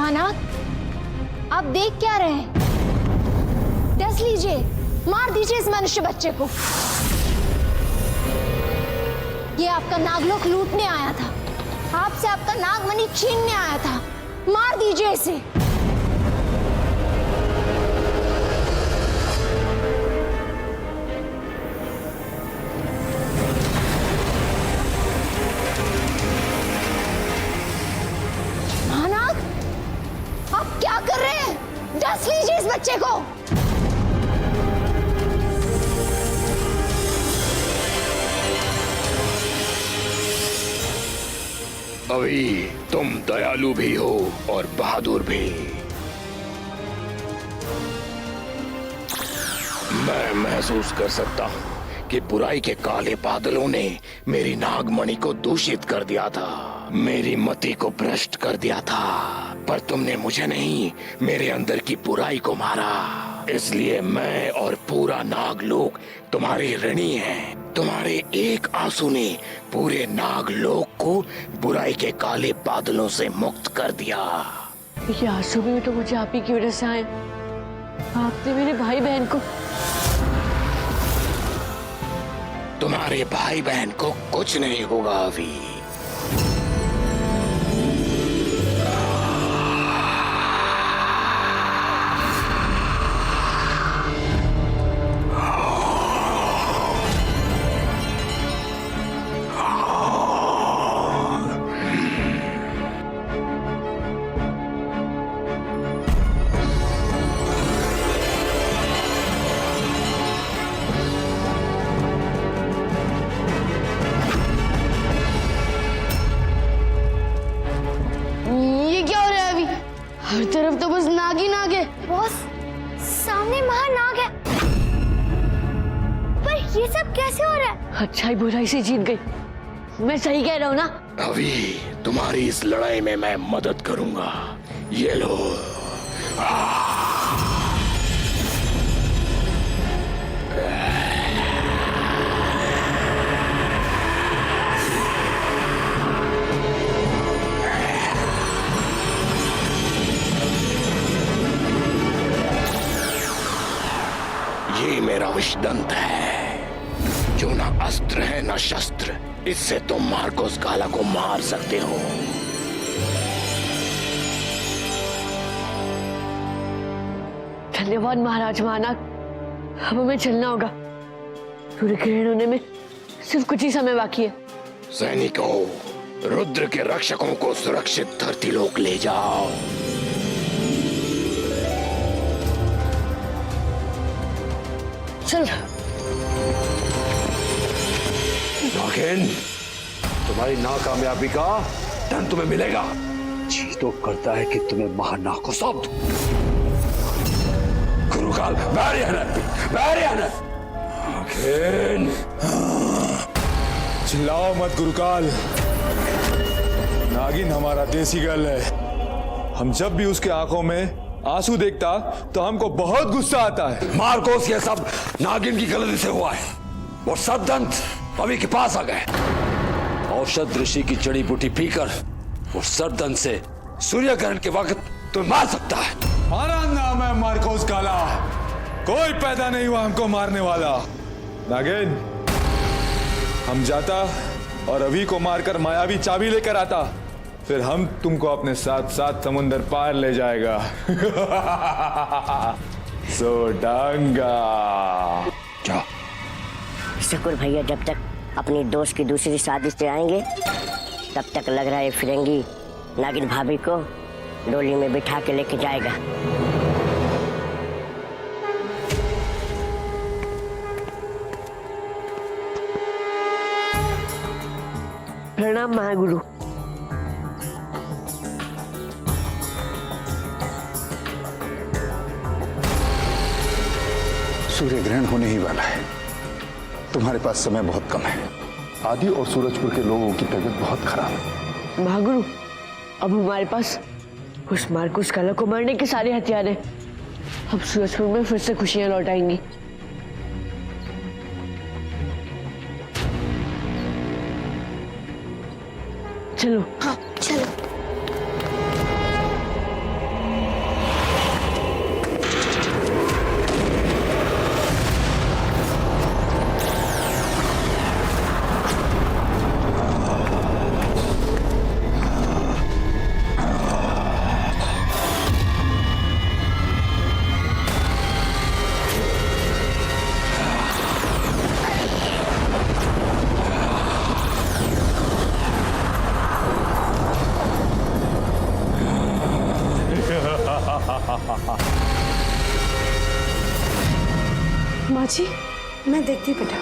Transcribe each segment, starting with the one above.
महानाग, आप देख क्या रहे हैं? डस लीजिए, मार दीजिए इस मनुष्य बच्चे को। ये आपका नागलोक लूटने आया था, आपसे आपका नागमणि छीनने आया था। मार दीजिए इसे। महानाग, आप क्या कर रहे हैं? डस लीजिए इस बच्चे को। अभी तुम दयालु भी हो और बहादुर भी। मैं महसूस कर सकता हूँ कि बुराई के काले बादलों ने मेरी नागमणि को दूषित कर दिया था, मेरी मति को भ्रष्ट कर दिया था, पर तुमने मुझे नहीं, मेरे अंदर की बुराई को मारा। इसलिए मैं और पूरा नागलोक तुम्हारे ऋणी है। तुम्हारे एक आंसू ने पूरे नागलोक को बुराई के काले बादलों से मुक्त कर दिया। ये आंसू भी तो मुझे आप ही की वजह से आए। आपने मेरे भाई बहन को। तुम्हारे भाई बहन को कुछ नहीं होगा अभी। हर तरफ तो बस नाग ही नाग है। बॉस, सामने महानाग है। पर ये सब कैसे हो रहा है? अच्छाई बुराई से जीत गई। मैं सही कह रहा हूँ ना? अभी तुम्हारी इस लड़ाई में मैं मदद करूंगा। ये लो। ये मेरा विषदंत है, जो ना अस्त्र है ना शस्त्र। इससे तुम मार्कोस काला को मार सकते हो। धन्यवाद महाराज महानाग। अब हमें चलना होगा। सूर्य ग्रहण होने में सिर्फ कुछ ही समय बाकी है। सैनिकों, रुद्र के रक्षकों को सुरक्षित धरती लोक ले जाओ। चल। नागिन, तुम्हारी नाकामयाबी का दंड तुम्हें मिलेगा। जी तो करता है कि तुम्हें महानाग को सौंप दूं। गुरुकाल, नागिन। चिल्लाओ मत गुरुकाल। नागिन हमारा देसी गर्ल है। हम जब भी उसके आंखों में आंसू देखता तो हमको बहुत गुस्सा आता है। मार्कोस, ये सब नागिन की गलती से हुआ है। और सद्दंत अभी के पास आ गए। औषध ऋषि की जड़ी बूटी पीकर और सरदंत से सूर्य ग्रहण के वक्त तुम्हें मार सकता है। हमारा नाम है मार्कोस काला। कोई पैदा नहीं हुआ हमको मारने वाला। नागिन, हम जाता और अभी को मारकर मायावी चाबी लेकर आता, फिर हम तुमको अपने साथ साथ समुंदर पार ले जाएगा। सोडांगा। जा। शुक्र भैया जब तक अपनी दोस्त की दूसरी शादी से आएंगे तब तक लग रहा है फिरंगी नागिन भाभी को डोली में बिठा के लेके जाएगा। प्रणाम महागुरु। सूर्य ग्रहण होने ही वाला है। तुम्हारे पास समय बहुत कम है। आदि और सूरजपुर के लोगों की तबीयत बहुत खराब है। महागुरु, अब हमारे पास उस मार्कोस काला को मारने के सारे हथियार हैं। अब सूरजपुर में फिर से खुशियां लौट आएंगी। चलो। हाँ, चलो। माँ जी, मैं देखती हूँ बेटा।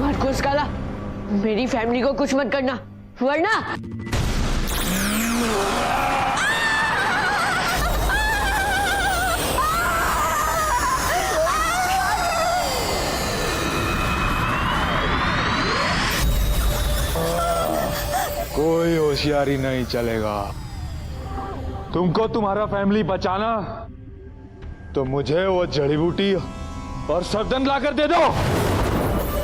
मार्कोस काला, मेरी फैमिली को कुछ मत करना, वरना कोई होशियारी नहीं चलेगा। तुमको तुम्हारा फैमिली बचाना तो मुझे वो जड़ी बूटी और सरदन लाकर दे दो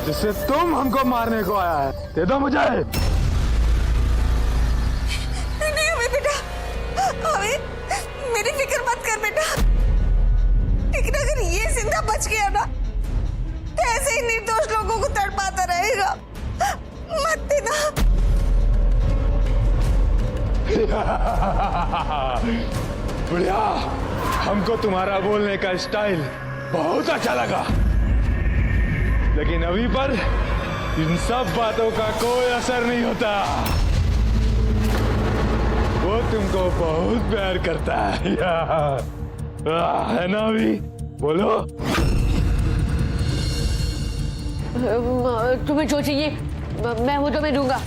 जिससे तुम हमको मारने को आया है। दे दो मुझे। नहीं हमें बेटा, हमें, मेरी फिक्र मत कर बेटा। लेकिन अगर ये जिंदा बच गया ना तो ऐसे ही निर्दोष लोगों को तड़पाता रहेगा। मत देना। बढ़िया, हमको तुम्हारा बोलने का स्टाइल बहुत अच्छा लगा, लेकिन अभी पर इन सब बातों का कोई असर नहीं होता। वो तुमको बहुत प्यार करता है ना? अभी बोलो। तुम्हें जो चाहिए मैं वो तुम्हें दूंगा,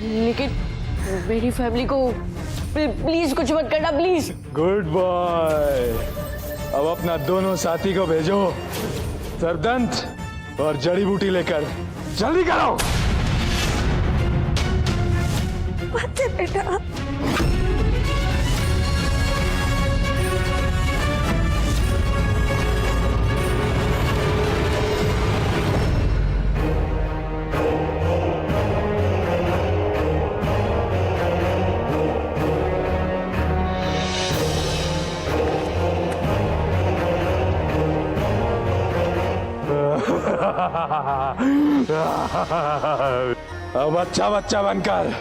लेकिन मेरी फैमिली को प्लीज कुछ मत करना, प्लीज। Good boy. अब अपना दोनों साथी को भेजो सरदंत और जड़ी बूटी लेकर। जल्दी करो। मत दे बेटा। अब अच्छा बच्चा बनकर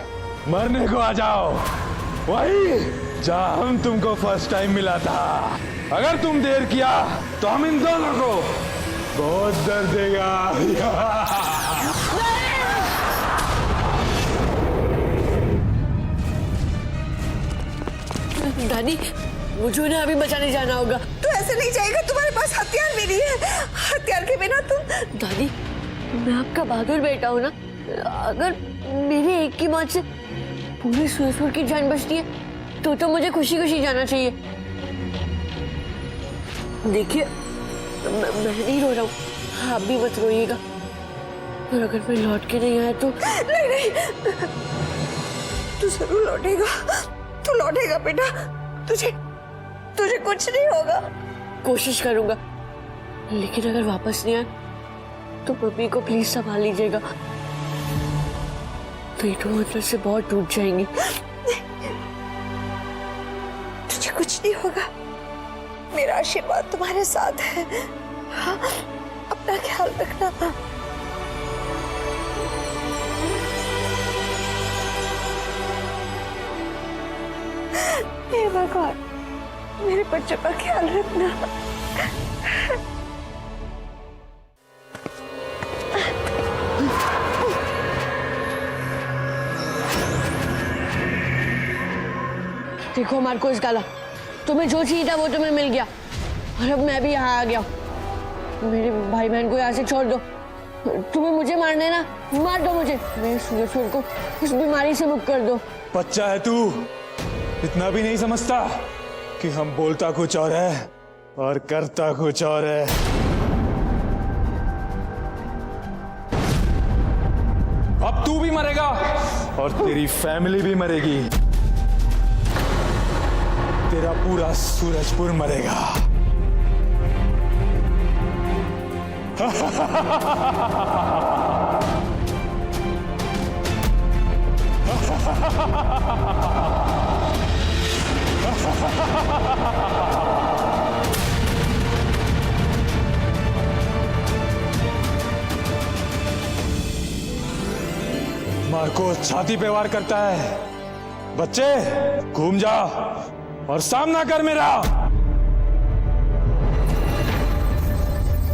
मरने को आ जाओ, वही जहां हम तुमको फर्स्ट टाइम मिला था। अगर तुम देर किया तो हम इन दोनों को बहुत दर्द देगा। दादी, मुझे ना अभी बचाने जाना होगा। तू ऐसे नहीं जाएगा, तुम्हारे पास हथियार भी नहीं है। हथियार के बिना तुम। दादी, मैं आपका बहादुर बेटा हूँ ना। अगर मेरे एक की मौत से पूरे सूरजपुर की जान बचती है तो मुझे खुशी खुशी जाना चाहिए। देखिए, मैं नहीं रो रहा हूँ, आप भी मत रोइएगा। और अगर मैं लौट के नहीं आया तो? नहीं नहीं, तू जरूर लौटेगा। तू लौटेगा बेटा। तुझे कुछ नहीं होगा। कोशिश करूंगा, लेकिन अगर वापस नहीं आया तो मम्मी को प्लीज संभाल लीजिएगा। तो ये तो अंदर से बहुत टूट जाएंगी। तुझे कुछ नहीं होगा। मेरा आशीर्वाद तुम्हारे साथ है। हाँ, अपना ख्याल रखना। हे भगवान, मेरे बच्चों का ख्याल रखना। देखो मार्कोस काला, तुम्हें जो चाहिए था वो तुम्हें मिल गया, और अब मैं भी यहाँ आ गया। मेरे भाई बहन को यहाँ से छोड़ दो। तुम्हें मुझे मारना है ना, मार दो मुझे। मेरे सूरजपुर को उस बीमारी से मुक्त कर दो। बच्चा है तू, इतना भी नहीं समझता कि हम बोलता कुछ और है और करता कुछ और है। अब तू भी मरेगा और तेरी फैमिली भी मरेगी। तेरा पूरा सूरजपुर मरेगा। मार्को छाती पे वार करता है। बच्चे घूम जा और सामना कर मेरा।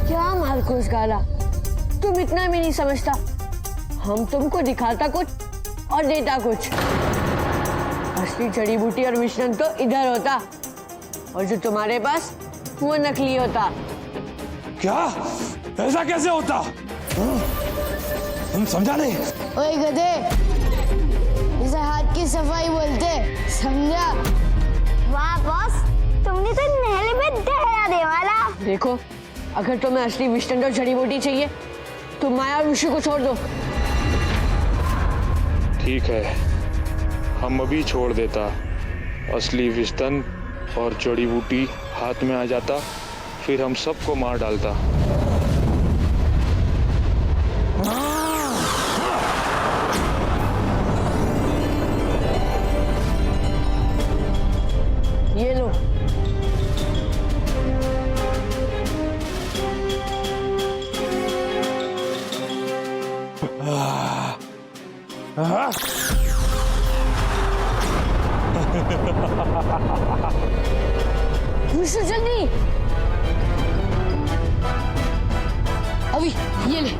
क्या मार्कोस गाला, तुम इतना भी नहीं समझता। हम तुमको दिखाता कुछ और देता कुछ। असली जड़ी बूटी और मिश्रण तो इधर होता और जो तुम्हारे पास वो नकली होता। क्या? ऐसा कैसे होता? तुम समझा नहीं? ओए गधे, इसे हाथ की सफाई बोलते, समझा? वाह बॉस, तुमने तो नहले में दहरा दे वाला। देखो, अगर तुम्हें असली मिश्रण और जड़ी बूटी चाहिए तो माया और विशु को छोड़ दो। ठीक है, हम अभी छोड़ देता। असली विस्तन और जड़ी बूटी हाथ में आ जाता, फिर हम सबको मार डालता। ये लो। विशु जल्दी, अभी ये ले।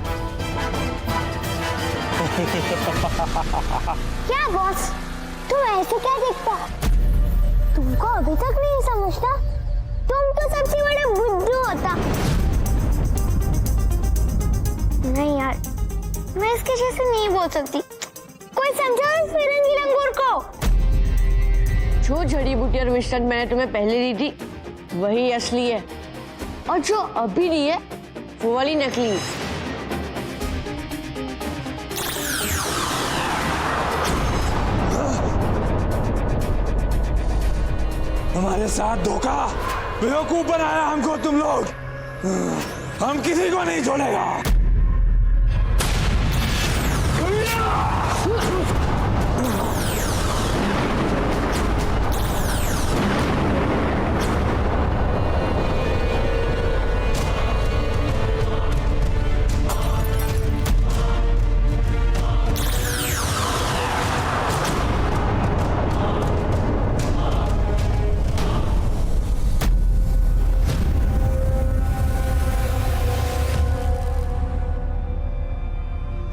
क्या बॉस, तुम ऐसे क्या देखता? तुमको अभी तक नहीं समझता? तुम तो सबसे बड़ा बुद्धू होता। नहीं यार, मैं इसके जैसे नहीं बोल सकती। कोई समझाओ इस फिरंगी लंगूर को। जो जड़ी बूटी और मिश्रण मैंने तुम्हें पहले दी थी वही असली है, और जो अभी दी है वो वाली नकली। हमारे साथ धोखा, बेवकूफ बनाया हमको तुम लोग। हम किसी को नहीं छोड़ेगा।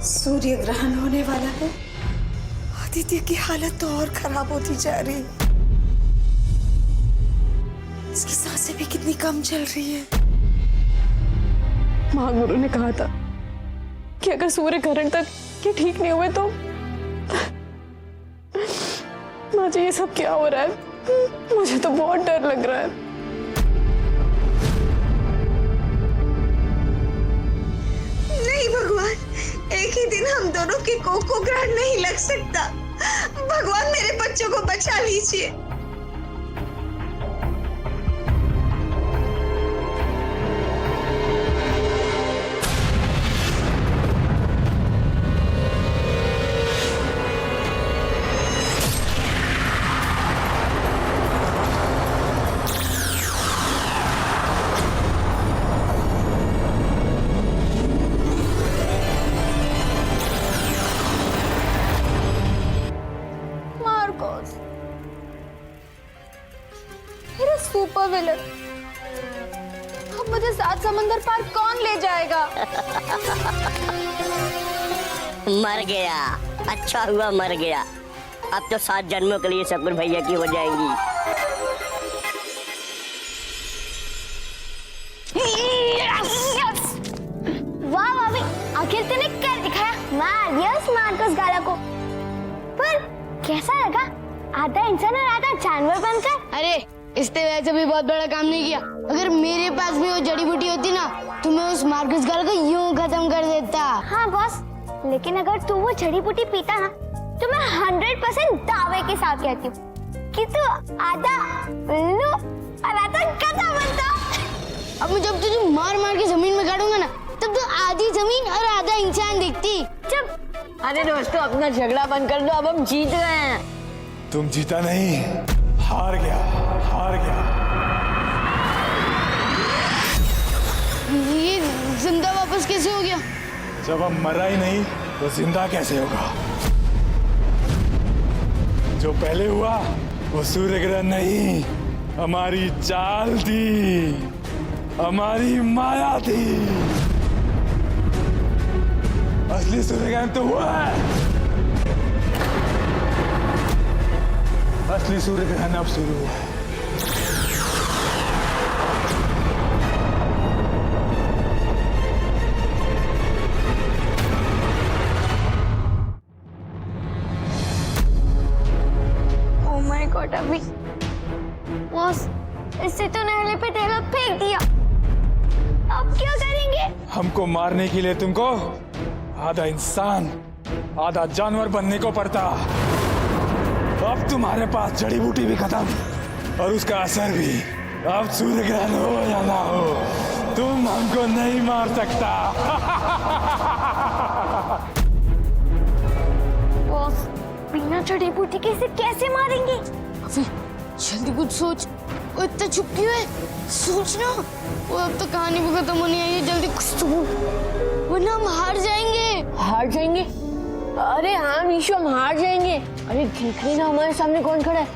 सूर्य ग्रहण होने वाला है। आदित्य की हालत तो और खराब होती जा रही है। इसकी सांसें भी कितनी कम चल रही है। महागुरु ने कहा था कि अगर सूर्य ग्रहण तक ये ठीक नहीं हुए तो माँ जी, ये सब क्या हो रहा है? मुझे तो बहुत डर लग रहा है। नहीं भगवान, एक ही दिन हम दोनों के कोख को ग्रहण नहीं लग सकता। भगवान मेरे बच्चों को बचा लीजिए। सुपर विलन, अब मुझे 7 समंदर पार कौन ले जाएगा? मर गया, अच्छा हुआ मर गया। अब तो 7 जन्मों के लिए शकुर भैया की हो जाएंगी। वाह भाभी, आखिर तूने कर दिखाया। मार दिया उस मार्कोस गाला को। पर कैसा लगा? आधा इंसान और आधा जानवर बनकर। अरे इसने वैसे भी बहुत बड़ा काम नहीं किया। अगर मेरे पास भी वो जड़ी बूटी होती ना तो मैं उस मार्कस गाल को यूं खत्म कर देता। हाँ बॉस, लेकिन अगर तू वो जड़ी बूटी पीता ना तो मैं 100% दावे के साथ कहती हूँ कि तू आधा उल्लू और आधा गधा बनता। अब मैं जब तुझे मार मार के जमीन में गाड़ूंगा ना तब तो आधी जमीन और आधा इंसान दिखती। जब अरे दोस्तों अपना झगड़ा बंद कर दो, अब हम जीत गए हैं। तुम जीता नहीं, हार गया, हार गया। ये जिंदा वापस कैसे हो गया? जब हम मरा ही नहीं तो जिंदा कैसे होगा? जो पहले हुआ वो सूर्य ग्रहण नहीं, हमारी चाल थी, हमारी माया थी। असली सूर्य ग्रहण तो हुआ है। असली सूर्य ग्रहण अब शुरू हुआ है। ओह माय गॉड, अभी बॉस इससे तो नहले पे ढेला फेंक दिया। अब क्या करेंगे? हमको मारने के लिए तुमको आधा इंसान आधा जानवर बनने को पड़ता। अब तुम्हारे पास जड़ी बूटी भी खत्म और उसका असर भी। अब सूर्य ग्रहण हो या ना हो तुम हमको नहीं मार सकता। बॉस बिना जड़ी बूटी के इसे कैसे मारेंगे? अभी जल्दी कुछ सोच। वो इतना चुप क्यों है? सोचना। वो अब तो कहानी भी खत्म होने आई है, जल्दी कुछ तो बोल वरना हम हार जाएंगे। हार जाएंगे? अरे हाँ निशु, हम हार जाएंगे। अरे देख रही ना हमारे सामने कौन खड़ा है?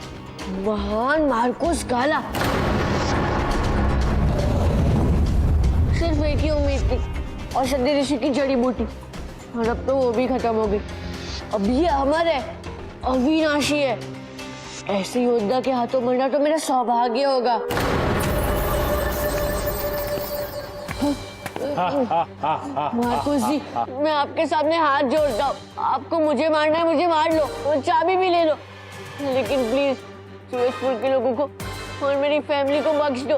महान मार्कोस गाला। सिर्फ एक ही उम्मीद थी, औषधि ऋषि की जड़ी बूटी, और अब तो वो भी खत्म हो गई। अब ये अमर है, अविनाशी है। ऐसे योद्धा के हाथों मरना तो मेरा सौभाग्य होगा। मार्कोस जी, मैं आपके सामने हाथ जोड़ता हूँ। आपको मुझे मारना है, मुझे मार लो और चाबी भी ले लो, लेकिन प्लीज सूरजपुर के लोगों को और मेरी फैमिली को बख्श दो,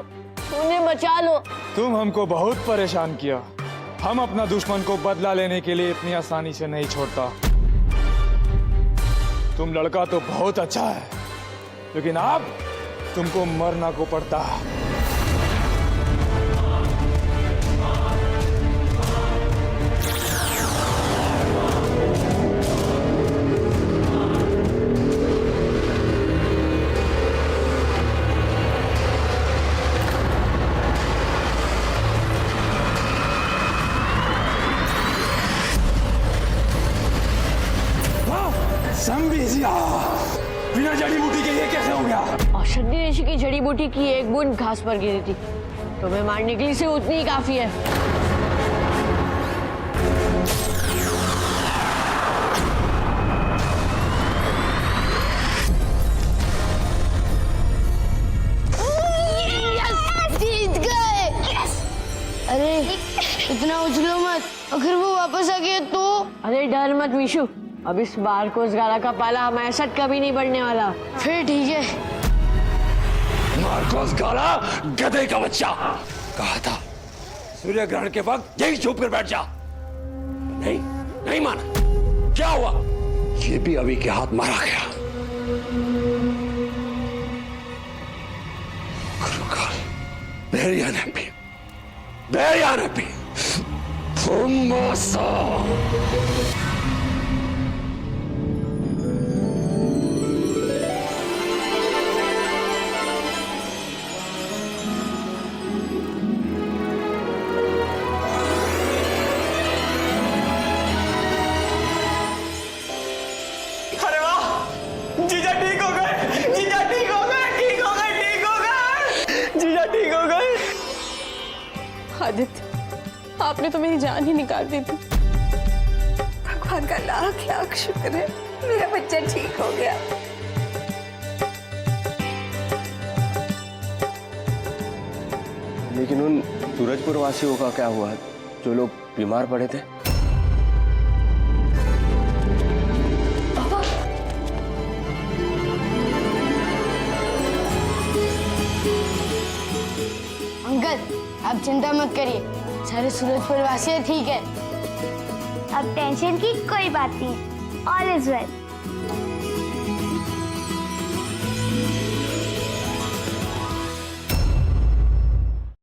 उन्हें बचा लो। तुम हमको बहुत परेशान किया। हम अपना दुश्मन को बदला लेने के लिए इतनी आसानी से नहीं छोड़ता। तुम लड़का तो बहुत अच्छा है, लेकिन अब तुमको मरना को पड़ता। बिना जड़ी बूटी के ये कैसे हो गया? औषधि ऋषि की जड़ी बूटी की एक बूंद घास पर गिरी थी, तुम्हें मारने के लिए सिर्फ उतनी ही काफी है। जीत गए। अरे इतना उछलो मत, अगर वो वापस आ गया तो? अरे डर मत विशु, अब इस मार्कोस गाला का पाला हमारे साथ कभी नहीं बढ़ने वाला। फिर ठीक है। मार्कोस गाला गधे का बच्चा, कहा था सूर्य ग्रहण के वक्त यही चुप कर बैठ जा। नहीं नहीं माना। क्या हुआ? ये भी अभी के हाथ मारा गया। Very unhappy. Very unhappy. Fumasa. अरे वाह, जीजा ठीक हो गए, जीजा ठीक हो गए, ठीक हो गए, ठीक हो गए, जीजा ठीक हो गए। आदित्य, आपने तो मेरी जान ही निकाल दी थी। भगवान का लाख लाख शुक्र है, मेरा बच्चा ठीक हो गया। लेकिन उन सूरजपुर वासियों का क्या हुआ जो लोग बीमार पड़े थे? अब चिंता मत करिए, सारे सूरजपुर वासी ठीक है। अब टेंशन की कोई बात नहीं, ऑल इज वेल।